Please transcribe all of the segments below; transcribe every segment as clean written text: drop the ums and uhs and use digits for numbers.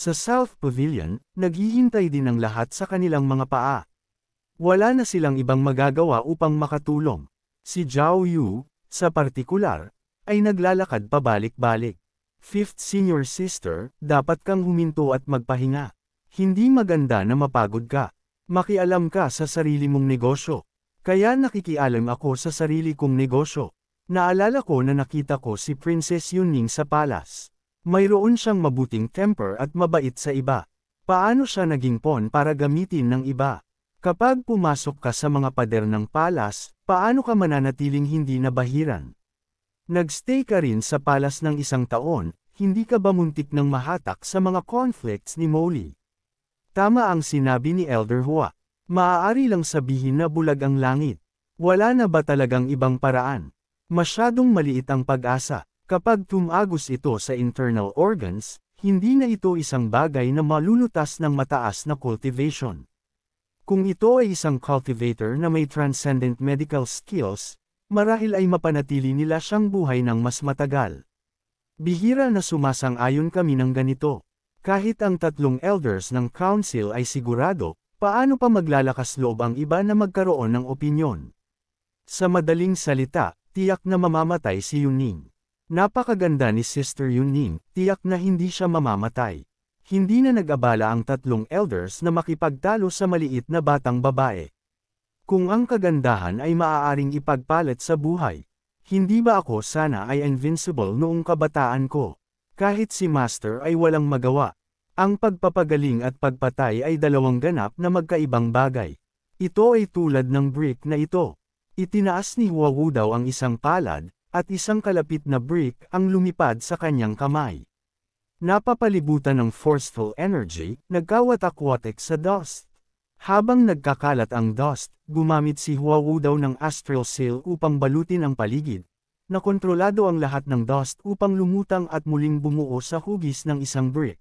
Sa South Pavilion, naghihintay din ang lahat sa kanilang mga paa. Wala na silang ibang magagawa upang makatulong. Si Zhao Yu, sa partikular, ay naglalakad pabalik-balik. Fifth senior sister, dapat kang huminto at magpahinga. Hindi maganda na mapagod ka. Makialam ka sa sarili mong negosyo. Kaya nakikialam ako sa sarili kong negosyo. Naalala ko na nakita ko si Princess Yuning sa palace. Mayroon siyang mabuting temper at mabait sa iba. Paano siya naging pawn para gamitin ng iba? Kapag pumasok ka sa mga pader ng palace, paano ka mananatiling hindi nabahiran? Nagstay ka rin sa palace ng 1 taon, hindi ka ba muntik ng mahatak sa mga conflicts ni Molly? Tama ang sinabi ni Elder Hua. Maaari lang sabihin na bulag ang langit. Wala na ba talagang ibang paraan? Masyadong maliit ang pag-asa. Kapag tumagos ito sa internal organs, hindi na ito isang bagay na malulutas ng mataas na cultivation. Kung ito ay isang cultivator na may transcendent medical skills, marahil ay mapanatili nila siyang buhay ng mas matagal. Bihira na sumasang-ayon kami ng ganito. Kahit ang 3 elders ng council ay sigurado, paano pa maglalakas loob ang iba na magkaroon ng opinyon? Sa madaling salita, tiyak na mamamatay si Yuning. Napakaganda ni Sister Yuning, tiyak na hindi siya mamamatay. Hindi na nag-abala ang 3 elders na makipagtalo sa maliit na batang babae. Kung ang kagandahan ay maaaring ipagpalit sa buhay, hindi ba ako sana ay invincible noong kabataan ko? Kahit si Master ay walang magawa. Ang pagpapagaling at pagpatay ay 2 ganap na magkaibang bagay. Ito ay tulad ng brick na ito. Itinaas ni Hua Wu daw ang isang palad, at isang kalapit na brick ang lumipad sa kanyang kamay. Napapalibutan ng forceful energy, nagkawatak-watak sa dust. Habang nagkakalat ang dust, gumamit si Hua Wu daw ng astral sail upang balutin ang paligid. Nakontrolado ang lahat ng dust upang lumutang at muling bumuo sa hugis ng isang brick.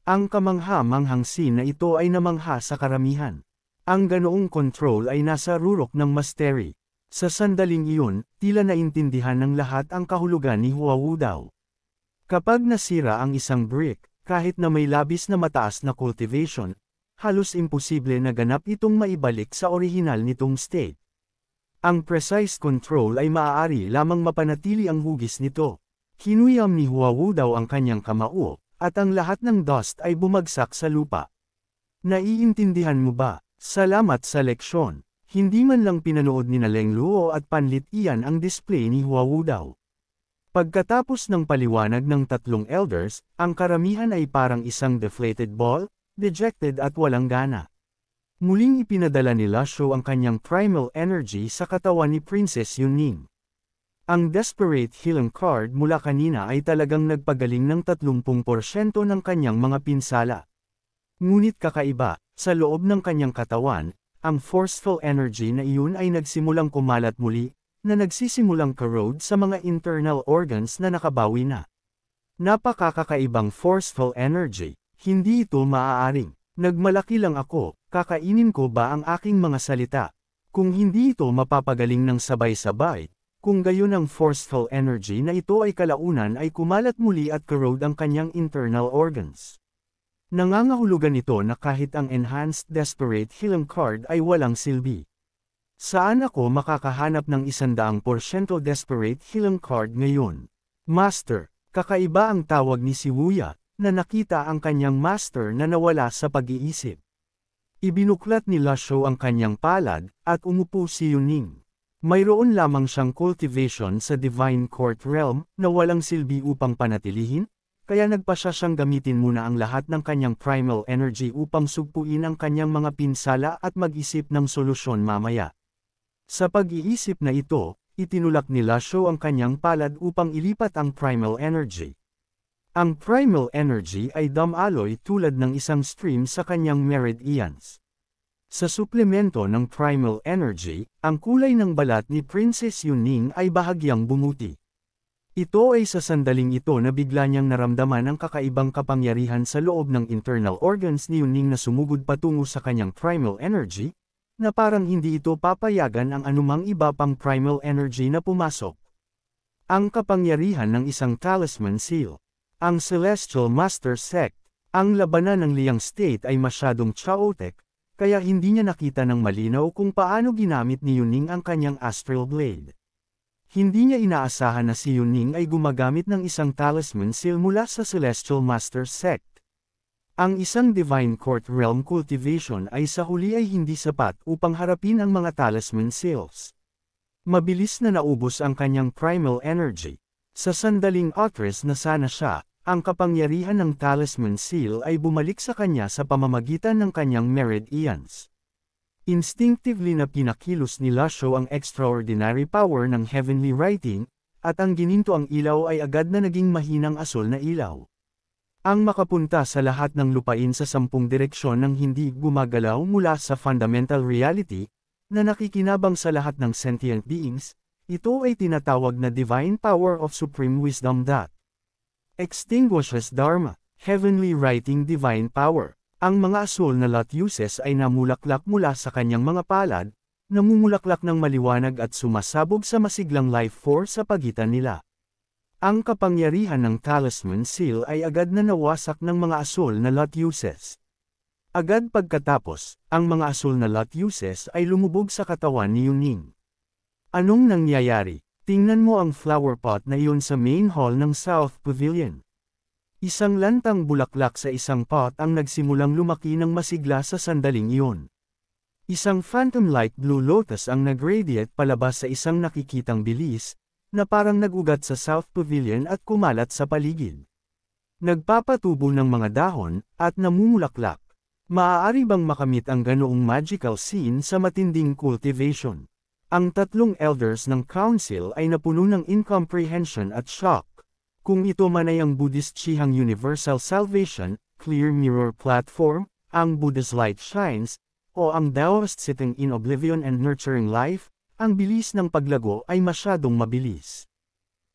Ang kamangha-manghang scene na ito ay namangha sa karamihan. Ang ganoong control ay nasa rurok ng mastery. Sa sandaling iyon, tila naintindihan ng lahat ang kahulugan ni Hua Wu daw. Kapag nasira ang isang brick, kahit na may labis na mataas na cultivation, halos imposible na ganap itong maibalik sa orihinal nitong state. Ang precise control ay maaari lamang mapanatili ang hugis nito. Hinuyam ni Hua Wu daw ang kanyang kamao, at ang lahat ng dust ay bumagsak sa lupa. Naiintindihan mo ba? Salamat sa leksyon. Hindi man lang pinanood ni Leng Luo at Panlit Ian ang display ni Hua Wu daw. Pagkatapos ng paliwanag ng 3 elders, ang karamihan ay parang isang deflated ball, dejected at walang gana. Muling ipinadala ni Lasho ang kanyang primal energy sa katawan ni Princess Yuning. Ang Desperate Healing card mula kanina ay talagang nagpagaling ng 30% ng kanyang mga pinsala. Ngunit kakaiba, sa loob ng kanyang katawan, ang forceful energy na iyon ay nagsimulang kumalat muli, na nagsisimulang corrode sa mga internal organs na nakabawi na. Napakakakaibang forceful energy, hindi ito maaaring. Nagmalaki lang ako, kakainin ko ba ang aking mga salita? Kung hindi ito mapapagaling ng sabay-sabay, kung gayon ang forceful energy na ito ay kalaunan ay kumalat muli at corrode ang kanyang internal organs. Nangangahulugan ito na kahit ang Enhanced Desperate Healing card ay walang silbi. Saan ako makakahanap ng 100% Desperate Healing card ngayon? Master, kakaiba ang tawag ni si Wuya, na nakita ang kanyang master na nawala sa pag-iisip. Ibinuklat ni Lasho ang kanyang palad, at umupo si Yuning. Mayroon lamang siyang cultivation sa Divine Court Realm, na walang silbi upang panatilihin, kaya nagpasya siyang gamitin muna ang lahat ng kanyang primal energy upang sugpuin ang kanyang mga pinsala at mag-isip ng solusyon mamaya. Sa pag-iisip na ito, itinulak ni Lasho ang kanyang palad upang ilipat ang primal energy. Ang primal energy ay damaloy tulad ng isang stream sa kanyang meridians. Sa suplemento ng primal energy, ang kulay ng balat ni Princess Yuning ay bahagyang bumuti. Ito ay sa sandaling ito na bigla niyang naramdaman ang kakaibang kapangyarihan sa loob ng internal organs ni Yuning na sumugod patungo sa kanyang primal energy, na parang hindi ito papayagan ang anumang iba pang primal energy na pumasok. Ang kapangyarihan ng isang talisman seal. Ang Celestial Master Sect. Ang labanan ng Liang State ay masyadong chaotic, kaya hindi niya nakita ng malinaw kung paano ginamit ni Yuning ang kanyang Astral Blade. Hindi niya inaasahan na si Yuning ay gumagamit ng isang talisman seal mula sa Celestial Master Sect. Ang isang Divine Court Realm cultivation ay sa huli ay hindi sapat upang harapin ang mga talisman seals. Mabilis na naubos ang kanyang primal energy. Sa sandaling atras na sana siya, ang kapangyarihan ng talisman seal ay bumalik sa kanya sa pamamagitan ng kanyang meridians. Instinctively na pinakilos ni Lasho ang extraordinary power ng heavenly writing, at ang gininto ang ilaw ay agad na naging mahinang asul na ilaw. Ang makapunta sa lahat ng lupain sa 10 direksyon ng hindi gumagalaw mula sa fundamental reality, na nakikinabang sa lahat ng sentient beings, ito ay tinatawag na divine power of supreme wisdom that extinguishes Dharma, heavenly writing divine power. Ang mga asul na Lotuses ay namulaklak mula sa kanyang mga palad, namumulaklak ng maliwanag at sumasabog sa masiglang life force sa pagitan nila. Ang kapangyarihan ng talisman seal ay agad na nawasak ng mga asul na Lotuses. Agad pagkatapos, ang mga asul na Lotuses ay lumubog sa katawan ni Yuning. Anong nangyayari? Tingnan mo ang flower pot na iyon sa main hall ng South Pavilion. Isang lantang bulaklak sa isang pot ang nagsimulang lumaki ng masigla sa sandaling iyon. Isang phantom-like blue lotus ang nagradiate palabas sa isang nakikitang bilis, na parang nagugat sa South Pavilion at kumalat sa paligid. Nagpapatubo ng mga dahon, at namumulaklak. Maaari bang makamit ang ganoong magical scene sa matinding cultivation? Ang 3 elders ng council ay napuno ng incomprehension at shock. Kung ito man ay ang Buddhist Chihang Universal Salvation, Clear Mirror Platform, ang Buddha's Light Shines, o ang Taoist Sitting in Oblivion and Nurturing Life, ang bilis ng paglago ay masyadong mabilis.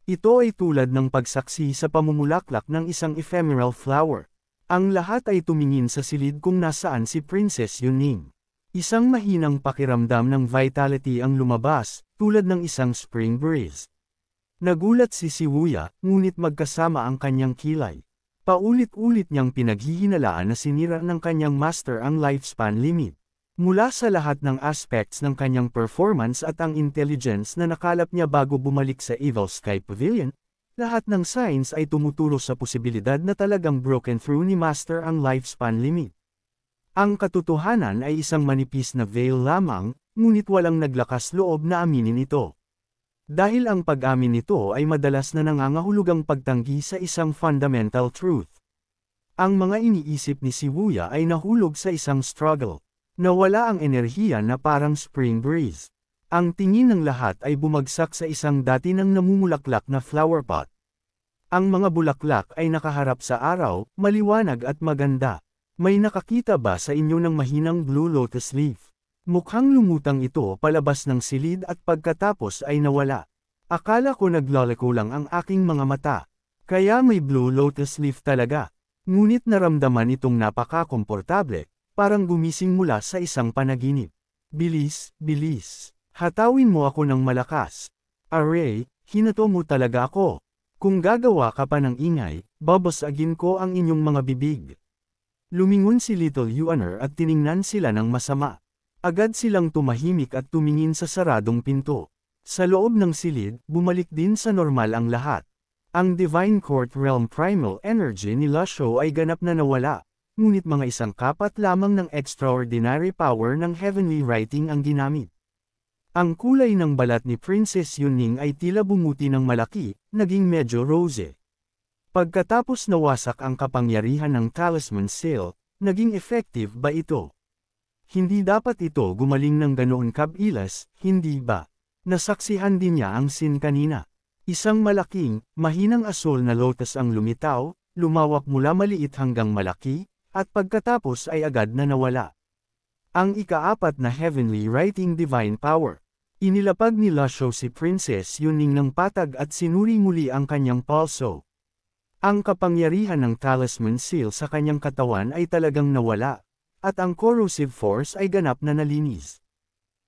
Ito ay tulad ng pagsaksi sa pamumulaklak ng isang ephemeral flower. Ang lahat ay tumingin sa silid kung nasaan si Princess Yuning. Isang mahinang pakiramdam ng vitality ang lumabas, tulad ng isang spring breeze. Nagulat si Shibuya, ngunit magkasama ang kanyang kilay. Paulit-ulit niyang pinaghihinalaan na sinira ng kanyang master ang lifespan limit. Mula sa lahat ng aspects ng kanyang performance at ang intelligence na nakalap niya bago bumalik sa Evil Sky Pavilion, lahat ng signs ay tumuturo sa posibilidad na talagang broken through ni master ang lifespan limit. Ang katotohanan ay isang manipis na veil lamang, ngunit walang naglakas loob na aminin ito. Dahil ang pag-amin nito ay madalas na nangangahulugang pagtanggi sa isang fundamental truth. Ang mga iniisip ni Shibuya ay nahulog sa isang struggle. Nawala ang enerhiya na parang spring breeze. Ang tingin ng lahat ay bumagsak sa isang dati nang namumulaklak na flower pot. Ang mga bulaklak ay nakaharap sa araw, maliwanag at maganda. May nakakita ba sa inyo ng mahinang blue lotus leaf? Mukhang lumutang ito palabas ng silid at pagkatapos ay nawala. Akala ko naglalako lang ang aking mga mata. Kaya may blue lotus leaf talaga. Ngunit naramdaman itong napaka-komportable, parang gumising mula sa isang panaginip. Bilis, bilis. Hatawin mo ako ng malakas. Aray, hinato mo talaga ako. Kung gagawa ka pa ng ingay, babasagin ko ang inyong mga bibig. Lumingon si Little Yuaner at tiningnan sila ng masama. Agad silang tumahimik at tumingin sa saradong pinto. Sa loob ng silid, bumalik din sa normal ang lahat. Ang Divine Court Realm Primal Energy ni Lasho ay ganap na nawala, ngunit mga isang kapat lamang ng extraordinary power ng heavenly writing ang ginamit. Ang kulay ng balat ni Princess Yuning ay tila bumuti ng malaki, naging medyo rose. Pagkatapos nawasak ang kapangyarihan ng talisman seal, naging effective ba ito? Hindi dapat ito gumaling ng ganoon kabilas, hindi ba? Nasaksihan din niya ang scene kanina. Isang malaking, mahinang asul na lotus ang lumitaw, lumawak mula maliit hanggang malaki, at pagkatapos ay agad na nawala. Ang ika-4 na heavenly writing divine power. Inilapag ni Lasho si Princess Yuning ng patag at sinuri muli ang kanyang pulso. Ang kapangyarihan ng talisman seal sa kanyang katawan ay talagang nawala, at ang corrosive force ay ganap na nalinis.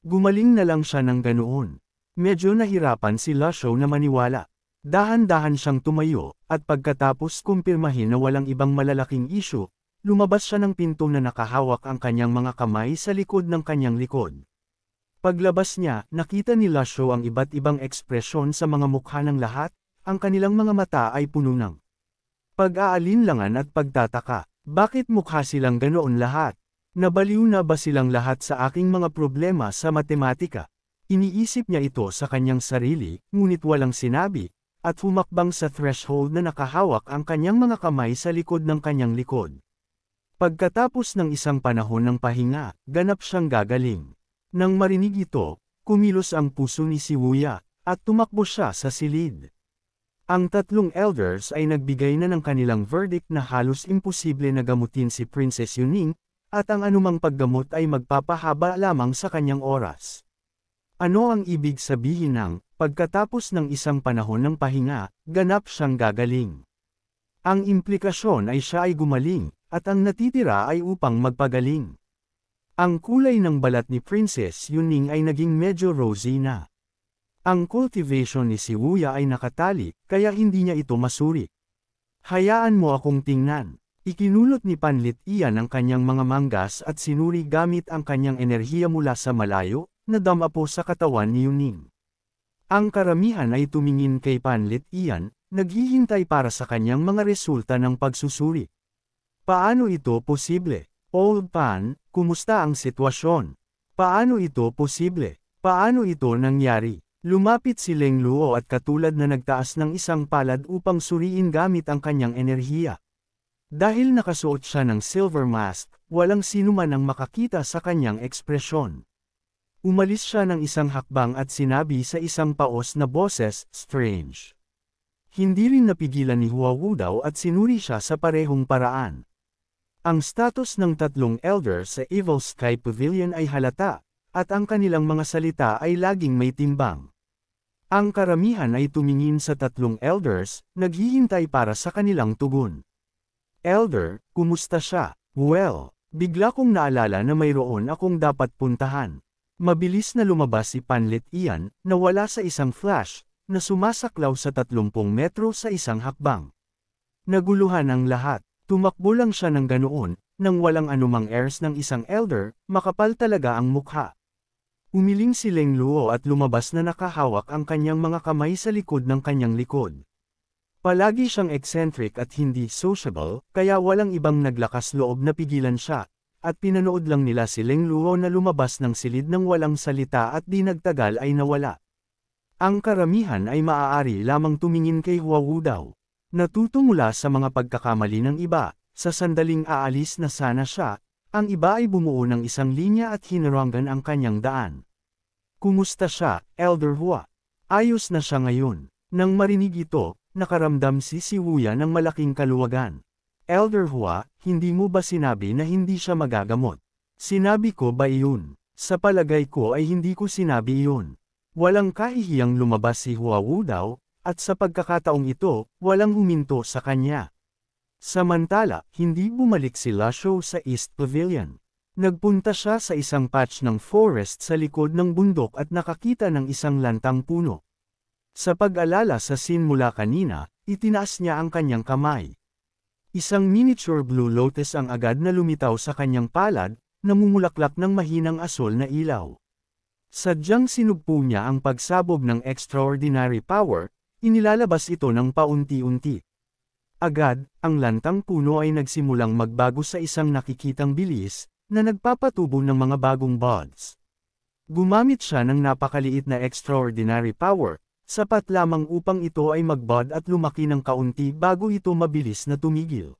Gumaling na lang siya ng ganoon. Medyo nahirapan si Lasho na maniwala. Dahan-dahan siyang tumayo, at pagkatapos kumpirmahin na walang ibang malalaking issue, lumabas siya ng pinto na nakahawak ang kanyang mga kamay sa likod ng kanyang likod. Paglabas niya, nakita ni Lasho ang iba't ibang ekspresyon sa mga mukha ng lahat, ang kanilang mga mata ay puno ng pag-aalinlangan at pagtataka. Bakit mukha silang ganoon lahat? Nabaliw na ba silang lahat sa aking mga problema sa matematika? Iniisip niya ito sa kanyang sarili, ngunit walang sinabi, at humakbang sa threshold na nakahawak ang kanyang mga kamay sa likod ng kanyang likod. Pagkatapos ng isang panahon ng pahinga, ganap siyang gagaling. Nang marinig ito, kumilos ang puso ni Shibuya, at tumakbo siya sa silid. Ang tatlong elders ay nagbigay na ng kanilang verdict na halos imposible na gamutin si Princess Yuning, at ang anumang paggamot ay magpapahaba lamang sa kanyang oras. Ano ang ibig sabihin ng, pagkatapos ng isang panahon ng pahinga, ganap siyang gagaling? Ang implikasyon ay siya ay gumaling, at ang natitira ay upang magpagaling. Ang kulay ng balat ni Princess Yuning ay naging medyo rosy na. Ang cultivation ni Shibuya ay nakatali, kaya hindi niya ito masuri. Hayaan mo akong tingnan. Ikinulot ni Panlit Ian ang kanyang mga manggas at sinuri gamit ang kanyang enerhiya mula sa malayo, na damapo sa katawan ni Yuning. Ang karamihan ay tumingin kay Panlit Ian, naghihintay para sa kanyang mga resulta ng pagsusuri. Paano ito posible? Old Pan, kumusta ang sitwasyon? Paano ito posible? Paano ito nangyari? Lumapit si Leng Luo at katulad na nagtaas ng isang palad upang suriin gamit ang kanyang enerhiya. Dahil nakasuot siya ng silver mask, walang sinuman ang makakita sa kanyang ekspresyon. Umalis siya ng isang hakbang at sinabi sa isang paos na boses, "Strange." Hindi rin napigilan ni Hua Wudao at sinuri siya sa parehong paraan. Ang status ng tatlong elders sa Evil Sky Pavilion ay halata, at ang kanilang mga salita ay laging may timbang. Ang karamihan ay tumingin sa tatlong elders, naghihintay para sa kanilang tugon. "Elder, kumusta siya?" "Well, bigla kong naalala na mayroon akong dapat puntahan." Mabilis na lumabas si Panlit Ian, na wala sa isang flash, na sumasaklaw sa 30 metro sa isang hakbang. Naguluhan ang lahat. Tumakbo lang siya ng ganoon, nang walang anumang airs ng isang elder, makapal talaga ang mukha. Umiling si Leng Luo at lumabas na nakahawak ang kanyang mga kamay sa likod ng kanyang likod. Palagi siyang eccentric at hindi sociable, kaya walang ibang naglakas loob na pigilan siya, at pinanood lang nila si Leng Luo na lumabas ng silid ng walang salita at di nagtagal ay nawala. Ang karamihan ay maaari lamang tumingin kay Hua Wudao. Natuto mula sa mga pagkakamali ng iba, sa sandaling aalis na sana siya, ang iba ay bumuo ng isang linya at hinaranggan ang kanyang daan. "Kumusta siya, Elder Hua?" "Ayos na siya ngayon." Nang marinig ito, nakaramdam si Shibuya ng malaking kaluwagan. "Elder Hua, hindi mo ba sinabi na hindi siya magagamot?" "Sinabi ko ba iyon?" "Sa palagay ko ay hindi ko sinabi iyon." Walang kahihiyang lumabas si Hua Wudao, at sa pagkakataong ito, walang huminto sa kanya. Samantala, hindi bumalik si Lasho sa East Pavilion. Nagpunta siya sa isang patch ng forest sa likod ng bundok at nakakita ng isang lantang puno. Sa pag-alala sa scene mula kanina, itinaas niya ang kanyang kamay. Isang miniature blue lotus ang agad na lumitaw sa kanyang palad, namumulaklak ng mahinang asol na ilaw. Sadyang sinugpo niya ang pagsabog ng extraordinary power, inilalabas ito ng paunti-unti. Agad, ang lantang puno ay nagsimulang magbago sa isang nakikitang bilis, na nagpapatubo ng mga bagong buds. Gumamit siya ng napakaliit na extraordinary power, sapat lamang upang ito ay magbud at lumaki ng kaunti bago ito mabilis na tumigil.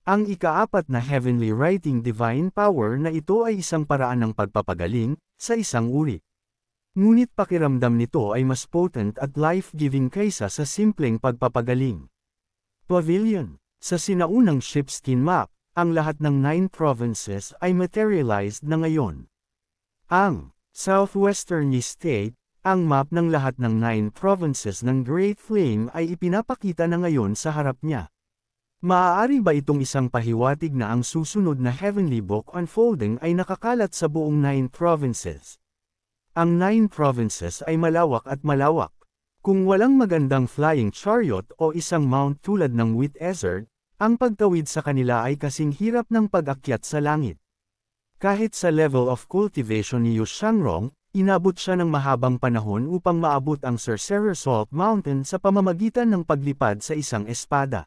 Ang ika-4 na Heavenly Writing Divine Power na ito ay isang paraan ng pagpapagaling, sa isang uri. Ngunit pakiramdam nito ay mas potent at life-giving kaysa sa simpleng pagpapagaling. Pavilion. Sa sinaunang sheepskin map, ang lahat ng 9 provinces ay materialized na ngayon. Ang Southwestern State, ang map ng lahat ng 9 provinces ng Great Flame ay ipinapakita na ngayon sa harap niya. Maaari ba itong isang pahiwatig na ang susunod na Heavenly Book unfolding ay nakakalat sa buong 9 provinces? Ang 9 provinces ay malawak at malawak. Kung walang magandang flying chariot o isang mount tulad ng Wheat Ezard, Ang pagtawid sa kanila ay kasing hirap ng pag-akyat sa langit. Kahit sa level of cultivation ni Yu Shangrong, inabot siya ng mahabang panahon upang maabot ang Sorcerer Salt Mountain sa pamamagitan ng paglipad sa isang espada.